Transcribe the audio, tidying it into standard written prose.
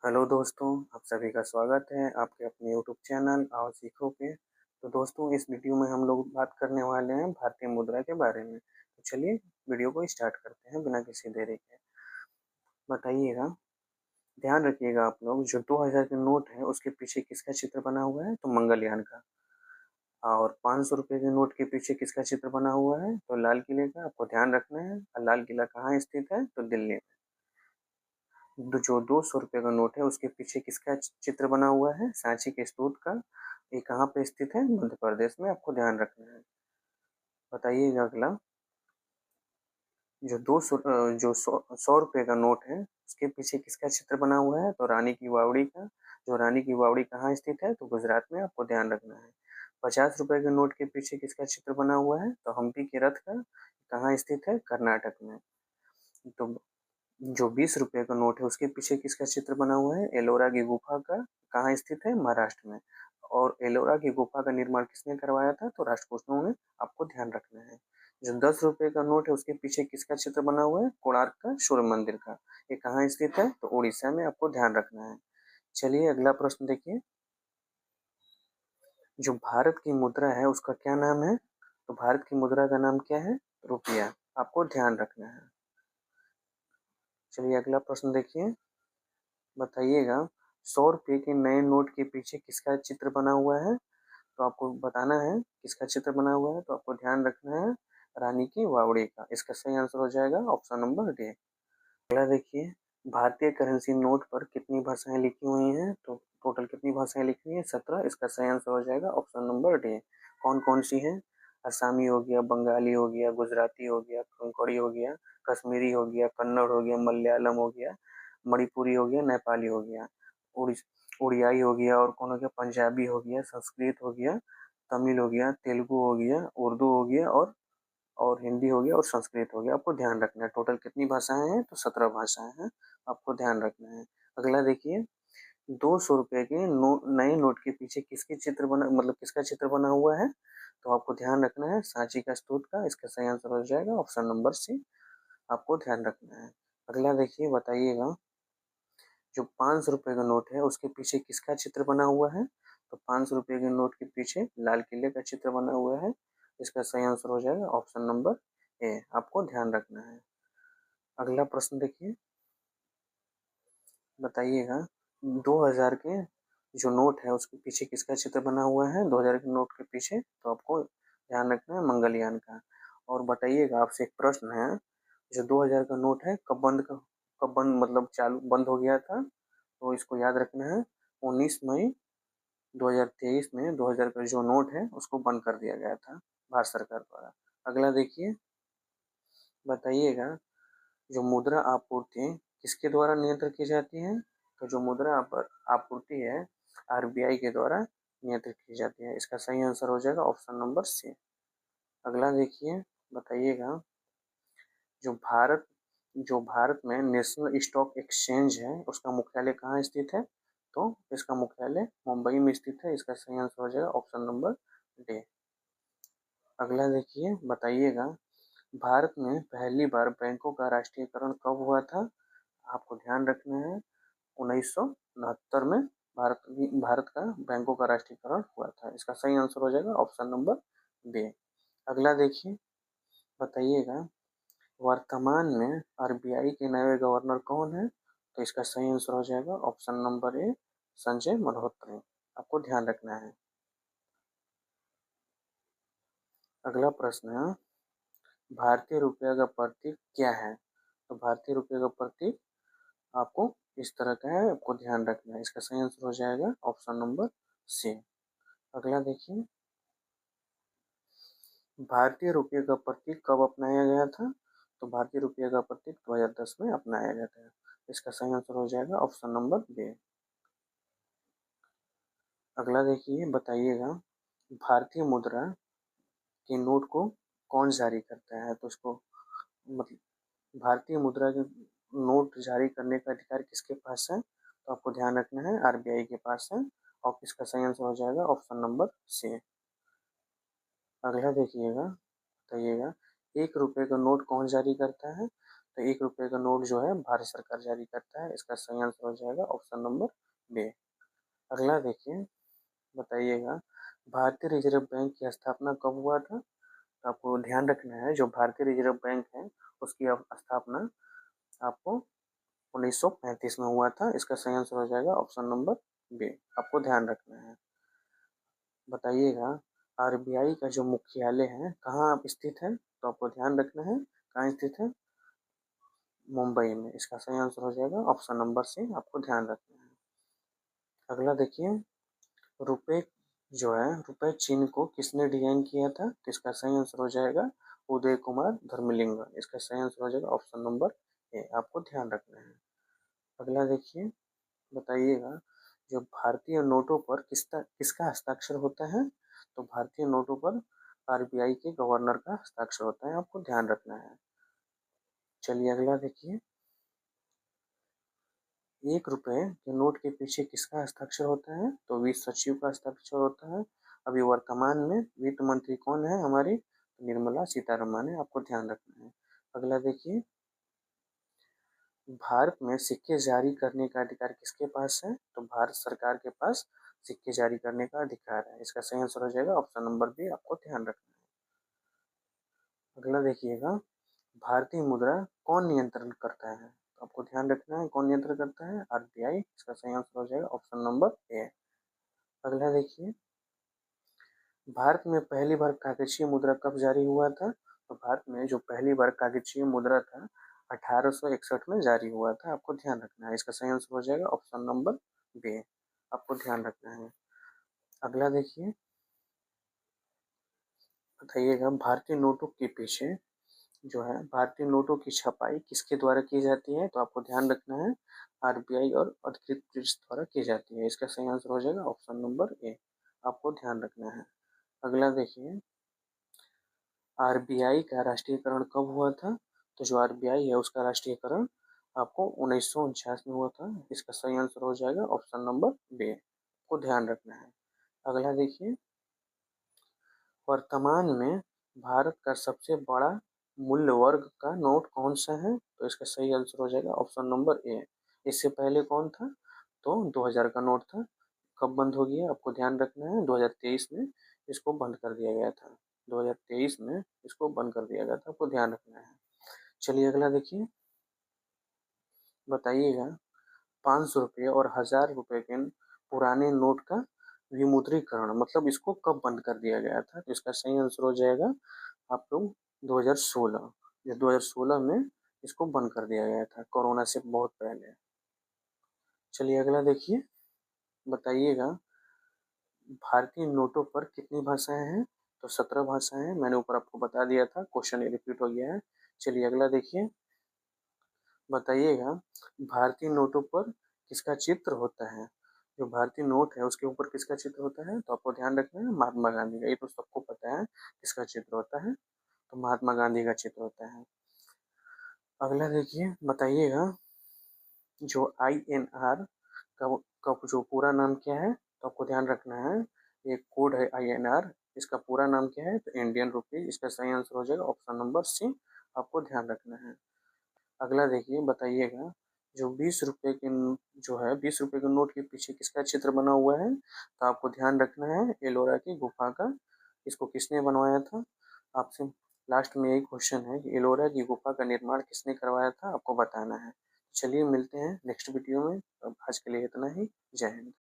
Hello दोस्तों, आप सभी का स्वागत है आपके अपने यूट्यूब चैनल आओ सीखो पे। तो दोस्तों, इस वीडियो में हम लोग बात करने वाले हैं भारतीय मुद्रा के बारे में। तो चलिए वीडियो को स्टार्ट करते हैं बिना किसी देरी के। बताइएगा, ध्यान रखिएगा आप लोग, जो 2000 के नोट है उसके पीछे किसका चित्र बना हुआ है? तो मंगलयान का। और 500 रुपये के नोट के पीछे किसका चित्र बना हुआ है? तो लाल किले का। आपको ध्यान रखना है। और लाल किला कहाँ स्थित है? तो दिल्ली में। जो 200 रुपये का नोट है उसके पीछे किसका चित्र बना हुआ है? सांची के स्तूप का। ये कहाँ पे स्थित है? मध्य प्रदेश में। आपको ध्यान रखना है। बताइएगा अगला, जो 100 रुपये का नोट है उसके पीछे किसका चित्र बना हुआ है? तो रानी की वावड़ी का। जो रानी की वावड़ी कहाँ स्थित है? तो गुजरात में। आपको ध्यान रखना है। 50 रुपये के नोट के पीछे किसका चित्र बना हुआ है? तो हम्पी के रथ का। कहाँ स्थित है? कर्नाटक में। तो जो 20 रुपये का नोट है उसके पीछे किसका चित्र बना हुआ है? एलोरा की गुफा का। कहाँ स्थित है? महाराष्ट्र में। और एलोरा की गुफा का निर्माण किसने करवाया था? तो राष्ट्रकूटों ने। आपको ध्यान रखना है। जो 10 रुपये का नोट है उसके पीछे किसका चित्र बना हुआ है? कोणार्क का सूर्य मंदिर का। ये कहाँ स्थित है? तो उड़ीसा में। आपको ध्यान रखना है। चलिए अगला प्रश्न देखिए, जो भारत की मुद्रा है उसका क्या नाम है? तो भारत की मुद्रा का नाम क्या है? रुपया। आपको ध्यान रखना है। चलिए अगला प्रश्न देखिए। बताइएगा, 100 रुपये के नए नोट के पीछे किसका चित्र बना हुआ है? तो आपको बताना है किसका चित्र बना हुआ है। तो आपको ध्यान रखना है रानी की वावड़ी का। इसका सही आंसर हो जाएगा ऑप्शन नंबर डी। अगला देखिए, भारतीय करेंसी नोट पर कितनी भाषाएं लिखी हुई हैं? तो टोटल कितनी भाषाएं लिखी हुई हैं? 17। इसका सही आंसर हो जाएगा ऑप्शन नंबर डी। कौन कौन सी हैं? असमी हो गया, बंगाली हो गया, गुजराती हो गया, कोंकणी हो गया, कश्मीरी हो गया, कन्नड़ हो गया, मलयालम हो गया, मणिपुरी हो गया, नेपाली हो गया, उड़ियाई हो गया, और कौन हो गया? पंजाबी हो गया, संस्कृत हो गया, तमिल हो गया, तेलुगु हो गया, उर्दू हो गया, और हिंदी हो गया, और संस्कृत हो गया। आपको ध्यान रखना है। टोटल कितनी भाषाएं हैं? तो 17 भाषाएं हैं। आपको ध्यान रखना है। अगला देखिए, 200 रुपये के नए नोट के पीछे किसके चित्र बना, मतलब किसका चित्र बना हुआ है? तो आपको ध्यान रखना है सांची का स्तूप का। इसका सही आंसर हो जाएगा ऑप्शन नंबर सी। आपको ध्यान रखना है। अगला देखिए, बताइएगा, जो 500 रुपये का नोट है उसके पीछे किसका चित्र बना हुआ है? तो 500 रुपये के नोट के पीछे लाल किले का चित्र बना हुआ है। इसका सही आंसर हो जाएगा ऑप्शन नंबर ए। आपको ध्यान रखना है। अगला प्रश्न देखिए। बताइएगा, 2000 के जो नोट है उसके पीछे किसका चित्र बना हुआ है? 2000 के नोट के पीछे। तो आपको ध्यान रखना है मंगलयान का। और बताइएगा, आपसे एक प्रश्न है, जो 2000 का नोट है कब बंद, मतलब चालू बंद हो गया था? तो इसको याद रखना है, 19 मई 2023 में 2000 का जो नोट है उसको बंद कर दिया गया था भारत सरकार द्वारा। अगला देखिए, बताइएगा, जो मुद्रा आपूर्ति किसके द्वारा नियंत्रित की जाती है? तो जो मुद्रा आपूर्ति है आरबीआई के द्वारा नियंत्रित की जाती है। इसका सही आंसर हो जाएगा ऑप्शन नंबर सी। अगला देखिए, बताइएगा, जो भारत जो भारत में नेशनल स्टॉक एक्सचेंज है उसका मुख्यालय कहाँ स्थित है? तो इसका मुख्यालय मुंबई में स्थित है। इसका सही आंसर हो जाएगा ऑप्शन नंबर डी। अगला देखिए, बताइएगा, भारत में पहली बार बैंकों का राष्ट्रीयकरण कब हुआ था? आपको ध्यान रखना है, 1969 में भारत भारत का बैंकों का राष्ट्रीयकरण हुआ था। इसका सही आंसर हो जाएगा ऑप्शन नंबर बी। अगला देखिए, बताइएगा, वर्तमान में आरबीआई के नए गवर्नर कौन है? तो इसका सही आंसर हो जाएगा option number A, Sanjay Malhotra. आपको ध्यान रखना है। अगला प्रश्न है, भारतीय रुपये का प्रतीक क्या है? तो भारतीय रुपये का प्रतीक आपको इस तरह का है। आपको ध्यान रखना है। इसका सही आंसर हो जाएगा ऑप्शन नंबर सी। अगला देखिए, भारतीय रुपये का प्रतीक कब अपनाया गया था? तो भारतीय रुपये का प्रतीक 2010 में अपनाया गया था। इसका सही आंसर हो जाएगा ऑप्शन नंबर बी। अगला देखिए, बताइएगा, भारतीय मुद्रा के नोट को कौन जारी करता है? तो इसको, मतलब भारतीय मुद्रा के नोट जारी करने का अधिकार किसके पास है? तो आपको ध्यान रखना है आरबीआई के पास है। और इसका सही आंसर हो जाएगा ऑप्शन नंबर सी। अगला देखिएगा, बताइएगा, 1 रुपये का नोट कौन जारी करता है? तो 1 रुपये का नोट जो है भारत सरकार जारी करता है। इसका सही आंसर हो जाएगा ऑप्शन नंबर बी। अगला देखिए, बताइएगा भारतीय रिजर्व बैंक की स्थापना कब हुआ था? तो आपको ध्यान रखना है, जो भारतीय रिजर्व बैंक है उसकी स्थापना आपको 1935 में हुआ था। इसका सही आंसर हो जाएगा ऑप्शन नंबर बी। आपको ध्यान रखना है। बताइएगा आरबीआई का जो मुख्यालय है कहाँ स्थित है? तो आपको ध्यान रखना है, कहाँ स्थित है? मुंबई में। इसका सही आंसर हो जाएगा ऑप्शन नंबर सी। आपको ध्यान रखना है। अगला देखिए, रुपए जो है, रुपए चिन्ह को किसने डिजाइन किया था? तो इसका सही आंसर हो जाएगा उदय कुमार धर्मलिंगन। इसका सही आंसर हो जाएगा ऑप्शन नंबर ए। आपको ध्यान रखना है। अगला देखिए, बताइएगा जो भारतीय नोटों पर किसका हस्ताक्षर होता है? तो भारतीय नोटों पर आरबीआई के गवर्नर का हस्ताक्षर होता है। आपको ध्यान रखना है। चलिए अगला देखिए, 1 रुपये के नोट के पीछे किसका हस्ताक्षर होता है? तो वित्त सचिव का हस्ताक्षर होता है। अभी वर्तमान में वित्त मंत्री कौन है हमारी? निर्मला सीतारमण है। आपको ध्यान रखना है। अगला देखिए, भारत में सिक्के जारी करने का अधिकार किसके पास है? तो भारत सरकार के पास सिक्के जारी करने का अधिकार है। इसका सही आंसर हो जाएगा ऑप्शन नंबर बी। आपको ध्यान रखना है। अगला देखिएगा, भारतीय मुद्रा कौन नियंत्रण करता है? तो आपको ध्यान रखना है, कौन नियंत्रण करता है? आरबीआई। इसका सही आंसर हो जाएगा ऑप्शन नंबर ए। अगला देखिए, भारत में पहली बार कागजीय मुद्रा कब जारी हुआ था? तो भारत में जो पहली बार कागजीय मुद्रा था 1861 में जारी हुआ था। आपको ध्यान रखना है। इसका सही आंसर हो जाएगा ऑप्शन नंबर बी। आपको ध्यान रखना है। अगला देखिए, बताइएगा भारतीय नोटों के पीछे जो है, भारतीय नोटों की छपाई किसके द्वारा की जाती है? तो आपको ध्यान रखना है, आरबीआई और अधिकृत प्रेस द्वारा की जाती है। इसका सही आंसर हो जाएगा ऑप्शन नंबर ए। आपको ध्यान रखना है। अगला देखिए, आरबीआई का राष्ट्रीयकरण कब हुआ था? तो जो आरबीआई है उसका राष्ट्रीयकरण आपको 1949 में हुआ था। इसका सही आंसर हो जाएगा ऑप्शन नंबर बी। को ध्यान रखना है। अगला देखिए, वर्तमान में भारत का सबसे बड़ा मूल्य वर्ग का नोट कौन सा है? तो इसका सही आंसर हो जाएगा ऑप्शन नंबर ए। इससे पहले कौन था? तो 2000 का नोट था। कब बंद हो गया? आपको ध्यान रखना है, 2023 में इसको बंद कर दिया गया था। 2023 में इसको बंद कर दिया गया था। आपको ध्यान रखना है। चलिए अगला देखिए, बताइएगा 500 रुपये और 1000 रुपये के पुराने नोट का विमुद्रीकरण मतलब इसको कब बंद कर दिया गया था? तो इसका सही आंसर हो जाएगा आप लोग 2016। ये 2016 में इसको बंद कर दिया गया था, कोरोना से बहुत पहले। चलिए अगला देखिए, बताइएगा भारतीय नोटों पर कितनी भाषाएं हैं? तो 17 भाषाएं हैं। मैंने ऊपर आपको बता दिया था, क्वेश्चन रिपीट हो गया है। चलिए अगला देखिए, बताइएगा भारतीय नोटों पर किसका चित्र होता है? जो भारतीय नोट है उसके ऊपर किसका चित्र होता है? तो आपको ध्यान रखना है, महात्मा गांधी का। ये तो सबको पता है किसका चित्र होता है, तो महात्मा गांधी का चित्र होता है। अगला देखिए, बताइएगा जो INR का जो पूरा नाम क्या है? तो आपको ध्यान रखना है, एक कोड है INR। इसका पूरा नाम क्या है? तो इंडियन रुपीज। इसका सही आंसर हो जाएगा ऑप्शन नंबर सी। आपको ध्यान रखना है। अगला देखिए, बताइएगा जो 20 रुपये के जो है 20 रुपये के नोट के पीछे किसका चित्र बना हुआ है? तो आपको ध्यान रखना है, एलोरा की गुफा का। इसको किसने बनवाया था? आपसे लास्ट में यही क्वेश्चन है कि एलोरा की गुफा का निर्माण किसने करवाया था? आपको बताना है। चलिए मिलते हैं नेक्स्ट वीडियो में। अब आज के लिए इतना ही। जय हिंद।